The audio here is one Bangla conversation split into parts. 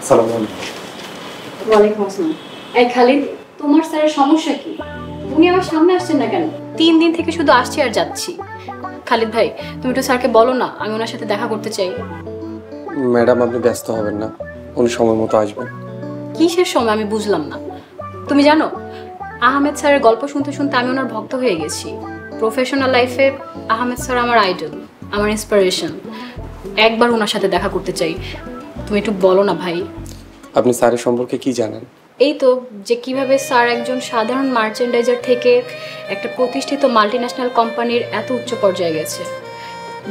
আসসালামু আলাইকুম। ওয়ালাইকুম আসসালাম। এই খালিদ, তোমার স্যারের সমস্যা কি? উনি আমার সামনে আসছেন না কেন? 3 দিন থেকে শুধু আসছি আর যাচ্ছি। খালিদ ভাই, তুমি একটু স্যারকে বলো না, আমি ওনার সাথে দেখা করতে চাই। ম্যাডাম, আপনি ব্যস্ত হবেন না, উনি সময় মতো আসবেন। কিসের সময় আমি বুঝলাম না। তুমি জানো, আহমেদ স্যারের গল্প শুনতে শুনতে আমি ওনার ভক্ত হয়ে গেছি। প্রফেশনাল লাইফে আহমেদ স্যার আমার আইডল, আমার ইন্সপিরেশন। একবার ওনার সাথে দেখা করতে চাই। তুমি একটু বলো না ভাই। আপনি স্যারের সম্পর্কে কি জানেন? এই তো, যে কিভাবে স্যার একজন সাধারণ মার্চেন্ডাইজার থেকে একটা প্রতিষ্ঠিত মাল্টিন্যাশনাল কোম্পানির এত উচ্চ পর্যায়ে গেছে।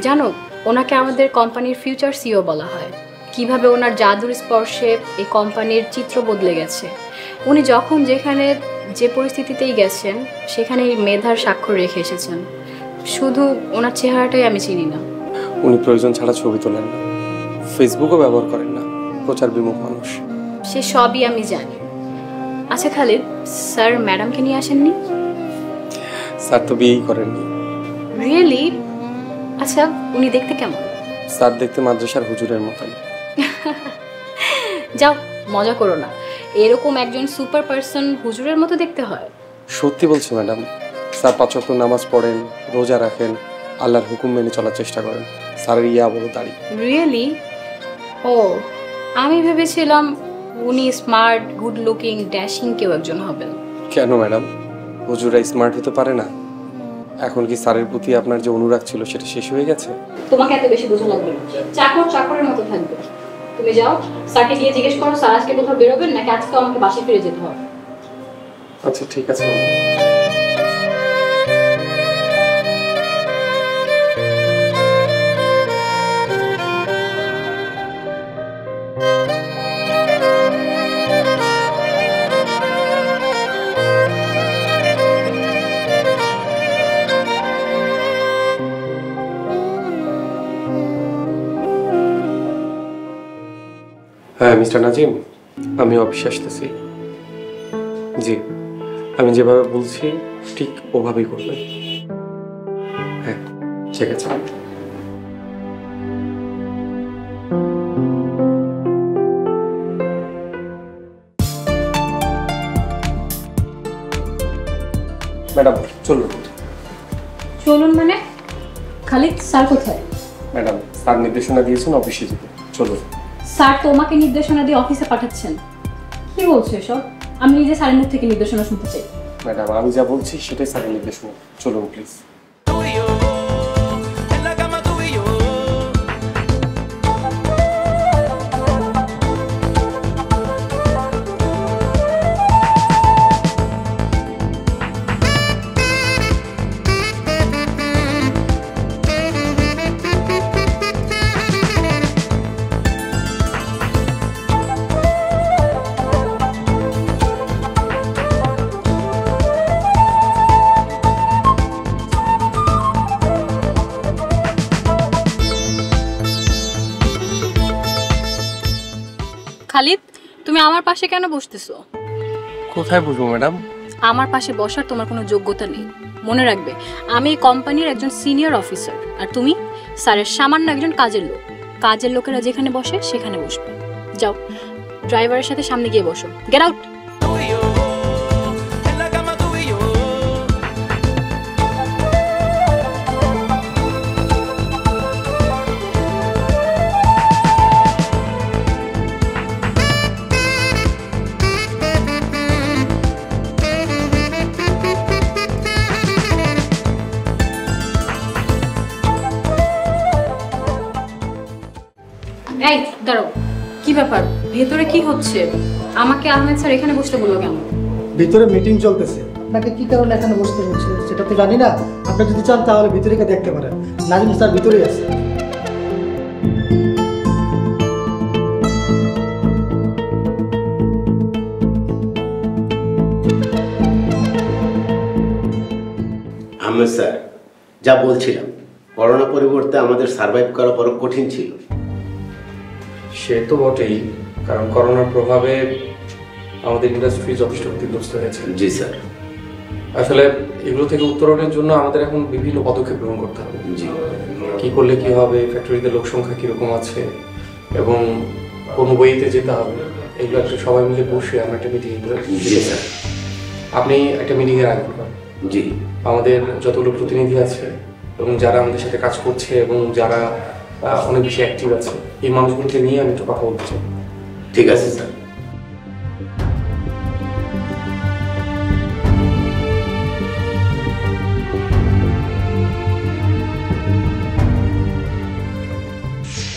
জানো, ওনাকে আমাদের কোম্পানির ফিউচার সিইও বলা হয়। কিভাবে ওনার জাদুর স্পর্শে এই কোম্পানির চিত্র বদলে গেছে। উনি যখন যেখানে যে পরিস্থিতিতেই গেছেন, সেখানে মেধার স্বাক্ষর রেখে এসেছেন। শুধু ওনার চেহারাটাই আমি চিনি না। উনি প্রয়োজন ছাড়া ছবি তোলেন না, ফেসবুকও ব্যবহার করেন না, প্রচার বিমুখ মানুষ। সে সবই আমি জানি। আচ্ছা খালিদ, স্যার ম্যাডামকে নিয়ে আসেননি? স্যার তো বিয়েই করেননি। রিয়েলি? আচ্ছা, উনি দেখতে কেমন? স্যার দেখতে মাদ্রাসার হুজুরের মতন। যাও, মজা করো না। এরকম একজন সুপার পারসন হুজুরের মতো দেখতে হয়? সত্যি বলছি ম্যাডাম, স্যার 5 ওয়াক্ত নামাজ পড়েন, রোজা রাখেন, আল্লাহর হুকুম মেনে চলার চেষ্টা করেন। স্যারের ইয়া বড় দাড়ি। রিয়েলি? ও, আমি ভেবেছিলাম উনি স্মার্ট, গুড লুকিং, ড্যাশিং কেউ একজন হবেন। কেন ম্যাডাম, হুজুরা স্মার্ট হতে পারে না? এখন কি স্যারের প্রতি আপনার যে অনুরাগ ছিল সেটা শেষ হয়ে গেছে? তোমাকে এত বেশি বোঝা লাগবে না। চাকর চাকরের মতো থাকবে। তুমি যাও, স্যারকে গিয়ে জিজ্ঞেস করো স্যার আজকে কোথাও বেরোবেন নাকি আজকে আমাকে বাসায় ফিরে যেতে হবে। আচ্ছা ঠিক আছে। হ্যাঁ মিস্টার নাজিম, আমি অফিসে আসতেছি। জি, আমি যেভাবে বলছি ঠিক ওভাবেই করবেন। হ্যাঁ ঠিক আছে। ম্যাডাম চলুন। চলুন মানে? খালিদ, স্যার কোথায়? ম্যাডাম, স্যার নির্দেশনা দিয়েছেন অফিসে যেতে, চলুন। স্যার তোমাকে নির্দেশনা দিয়ে অফিসে পাঠাচ্ছেন? কি বলছো এসব? আমি নিজে স্যারের মুখ থেকে নির্দেশনা শুনতে চাই। ম্যাডাম, আমি যা বলছি সেটাই স্যারের নির্দেশনা, চলুন প্লিজ। খালিদ, তুমি আমার পাশে কেন বসতেছো? কোথায় বসবো ম্যাডাম? আমার পাশে বসার তোমার কোনো যোগ্যতা নেই। মনে রাখবে, আমি কোম্পানির একজন সিনিয়র অফিসার, আর তুমি স্যারের সামান্য একজন কাজের লোক। কাজের লোকেরা যেখানে বসে সেখানে বসবে। যাও, ড্রাইভারের সাথে সামনে গিয়ে বসো। Get out. এই দাঁড়াও, কি ব্যাপার? ভেতরে কি হচ্ছে? আমাকে আহমেদ স্যার এখানে বসতে বললো কেন? ভিতরে মিটিং চলতেছে, আপনাকে কি কারণে এখানে বসতে হচ্ছে সেটা তো জানি না। আপনি যদি চান তাহলে ভিতরে গিয়ে দেখতে পারেন। নাজিম স্যার ভিতরেই আছে। আহমেদ স্যার, যা বলছিলাম, করোনা পরিবর্তে আমাদের সার্ভাইভ করা বড় কঠিন ছিল। সে তো বটেই, কারণ করোনার প্রভাবে আমাদের ইন্ডাস্ট্রি যথেষ্ট ক্ষতিগ্রস্ত হয়েছে। জি স্যার। আসলে এগুলো থেকে উত্তরণের জন্য আমাদের এখন বিভিন্ন পদক্ষেপ গ্রহণ করতে হবে। জি। কি করলে কি হবে, ফ্যাক্টরিতে লোক সংখ্যা কিরকম আছে, এবং কোন বইতে যেতে হবে, এগুলো একটু সবাই মিলে বসে আমরা একটা মিটিং করে। জি স্যার। আপনি একটা মিটিংয়ের আয়োজন করেন। জি। আমাদের যতগুলো প্রতিনিধি আছে এবং যারা আমাদের সাথে কাজ করছে এবং যারা অনেক বেশি অ্যাক্টিভ আছে, এই মানুষগুলোকে নিয়ে আমি একটু কথা বলতে চাই। ঠিক আছে স্যার।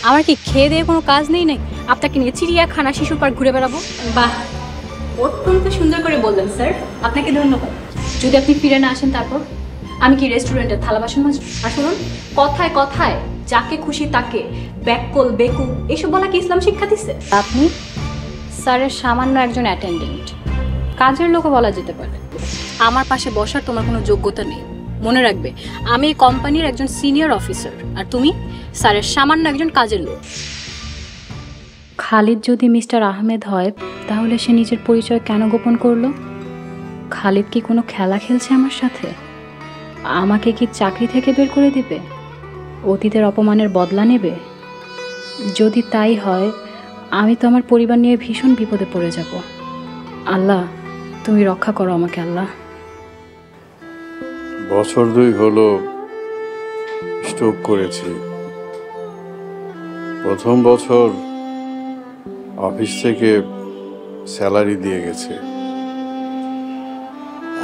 আমার কি খেয়ে দিয়ে কোনো কাজ নেই নাকি আপনাকে নিয়ে চিড়িয়াখানা, শিশু পার্ক ঘুরে বেড়াবো? বাহ, অত্যন্ত সুন্দর করে বললেন স্যার, আপনাকে ধন্যবাদ। যদি আপনি ফিরে না আসেন তারপর আমি কি রেস্টুরেন্টের থালা বাসন মাজবো? আর শুনুন, কথায় কথায় যাকে খুশি তাকে ব্যাককল, বেকুব এসব বলা কি ইসলাম শিক্ষা দিচ্ছে? আপনি স্যারের সামান্য একজন অ্যাটেন্ডেন্ট, কাজের লোকও বলা যেতে পারে। আমার পাশে বসার তোমার কোনো যোগ্যতা নেই। মনে রাখবে, আমি এই কোম্পানির একজন সিনিয়র অফিসার, আর তুমি স্যারের সামান্য একজন কাজের লোক। খালিদ যদি মিস্টার আহমেদ হয়, তাহলে সে নিজের পরিচয় কেন গোপন করলো? খালিদ কি কোনো খেলা খেলছে আমার সাথে? আমাকে কি চাকরি থেকে বের করে দিবে? অতীতের অপমানের বদলা নেবে? যদি তাই হয়, আমি তো আমার পরিবার নিয়ে ভীষণ বিপদে পড়ে যাব। আল্লাহ, তুমি রক্ষা করো আমাকে আল্লাহ। বছর 2 হলো স্ট্রোক করেছি। প্রথম বছর অফিস থেকে স্যালারি দিয়ে গেছে,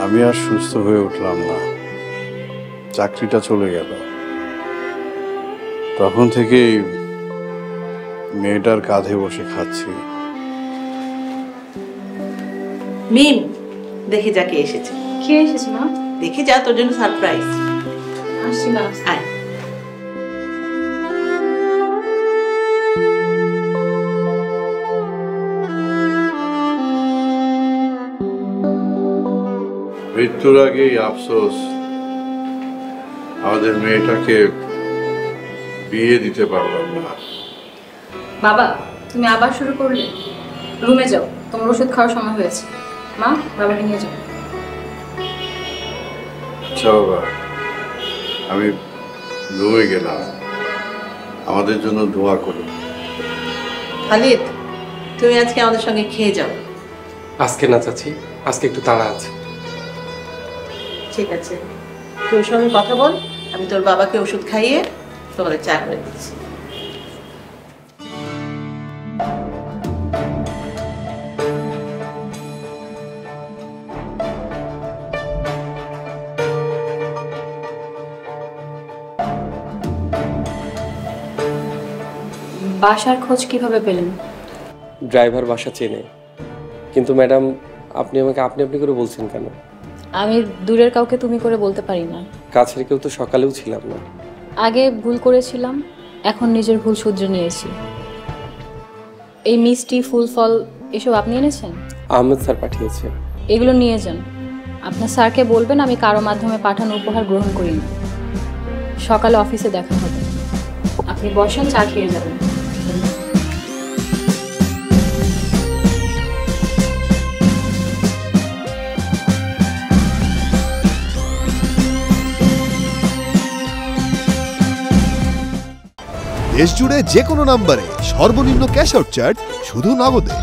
আমি আর সুস্থ হয়ে উঠলাম না, চাকরিটা চলে গেল। তখন থেকেই মেয়েটার কাঁধে বসে খাচ্ছি। মিম, দেখে যাকে এসেছে। কে এসেছে মা? দেখে যা, তোর জন্য সারপ্রাইজ। আসছি মা। আয়। মৃত্যুর আগেই আফসোস, আমাদের মেয়েটাকে বিয়ে দিতে পারলাম না। বাবা, তুমি আবার শুরু করলে? রুমে যাও, তোমার ওষুধ খাওয়ার সময় হয়েছে। মা, বাবাকে নিয়ে যাও। আচ্ছা বাবা, আমি রুমে গেলাম, আমাদের জন্য দোয়া করুন। খালিদ, তুমি আজকে আমাদের সঙ্গে খেয়ে যাও। আজকে না চাচ্ছি, আজকে একটু তাড়া আছে। ঠিক আছে, তুই ওর সঙ্গে কথা বল, আমি তোর বাবাকে ওষুধ খাইয়ে তোমাদের চা করে দিচ্ছি। বাসার খোঁজ কিভাবে পেলেন? ড্রাইভার বাসা চেনে, কিন্তু ম্যাডাম আপনি আমাকে আপনি আপনি করে বলছেন কেন? আমি দূরের কাউকে তুমি করে বলতে পারি না। কাছের কেউ তো সকালেও ছিলাম না। আগে ভুল করেছিলাম, এখন নিজের ভুল শুধরে নিয়েছি। এই মিষ্টি, ফুল ফল এসব আপনি এনেছেন? আহমেদ স্যার পাঠিয়েছে। এগুলো নিয়ে যান, আপনার স্যারকে বলবেন আমি কারো মাধ্যমে পাঠানো উপহার গ্রহণ করি না। সকালে অফিসে দেখা হবে, আপনি বসেন, চা খেয়ে যাবেন। দেশ জুড়ে যে কোনো নম্বরে সর্বনিম্ন ক্যাশ আউট চার্জ শুধু নগদে।